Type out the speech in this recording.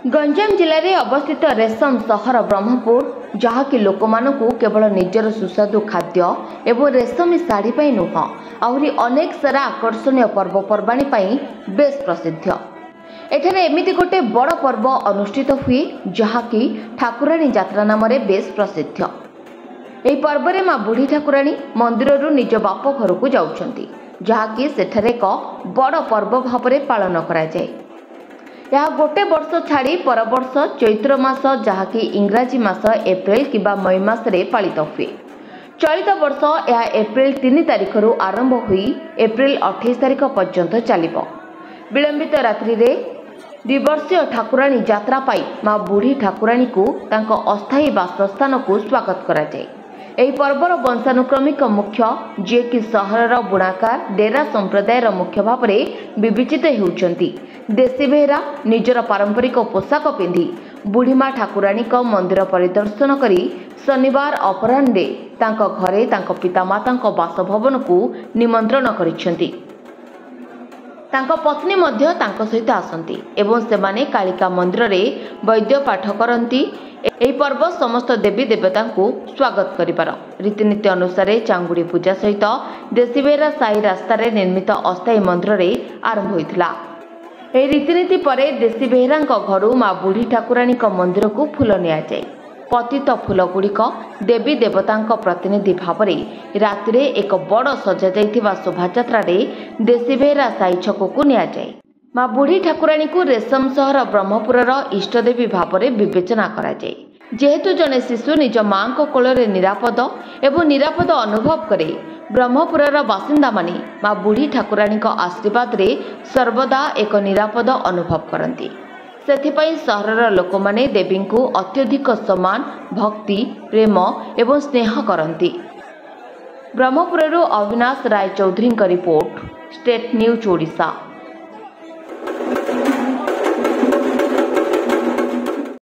गंजाम जिले में अवस्थित रेशम सहर ब्रह्मपुर जहाँकि लोक मानू केवल निजर सुस्वादु खाद्य एवं रेशमी शाढ़ी पर नुह आहरी अनेक सारा आकर्षणीय पर्वपर्वाणी बेस प्रसिद्ध। एठारे एमिति गोटे बड़ पर्व अनुष्ठित हुए जहाँकि ठाकुराणी यात्रा नाम बेस प्रसिद्ध। यह पर्व में माँ बुढ़ी ठाकुराणी मंदिर निज बाप घर को जाउछंती जहाँकि सेठारे एक बड़ पर्व भाव में पालन कराए। यह गोटे वर्ष छाड़ी पर वर्ष चैत्र मास जहाँकि इंग्राजी मास एप्रिल किबा मई मासरे पालित हुए। चलित वर्ष यह एप्रिल 3 तारिख आरंभ हुई एप्रिल 28 तारिख पर्यंत चलिब। विलंबित रात्रि रे दिवर्षीय ठाकुराणी यात्रा पाई माँ बुढ़ी ठाकुराणी को तांको अस्थायी वासस्थान को स्वागत कराए। यह पर्वर वंशानुक्रमिक मुख्य जे कि सहरर बुणाकार डेरा संप्रदायर मुख्य भाव में विवेचित होउछंती। देशी बेहरा निजर पारंपरिक पोशाक पिंधि बुढ़ीमा ठाकुराणी मंदिर परिदर्शन करी शनिवार अपराह्ने तांको घरे तांको पितामाता बासभवन को निमंत्रण करिसेंती। तांको पत्नी मध्य तांको सहित आसंती एवं सेमाने कालिका मंदिर रे वैद्य पाठ करंती। यह पर्व समस्त देवी देवता को स्वागत करिबार रीतिनीति अनुसार चांगुड़ी पूजा सहित देशी बेहरा साही रास्तार निर्मित अस्थायी मंदिर रे आरंभ होइथिला। यह रीतिनीति पर देशी बेहरा घर माँ बुढ़ी ठाकुराणी मंदिर को फूल नियाजाए। पतित फूल गुड़िक देवी देवता प्रतिनिधि भाव में राति एक बड़ सजा जाइथिबा शोभायात्रा देशी बेहरा साई छक को नियाजाए। माँ बुढ़ी ठाकुराणी को रेशम सहर ब्रह्मपुरर इष्टदेवी भाव में विवेचना कराए। जेहेतु जने शिशु निज मां को कोଳରେ निरापद एवं निरापद अनुभव करे ब्रह्मपुरर बासिंदा माने माँ बुढ़ी ठाकुराणी आशीर्वाद रे सर्वदा एक निरापद अनुभव करती। सेथिपाई सहरर लोक माने देवी को अत्यधिक सम्मान भक्ति प्रेम एवं स्नेह करती। ब्रह्मपुररू Avinash Rai Chaudhary report, state news Odisha.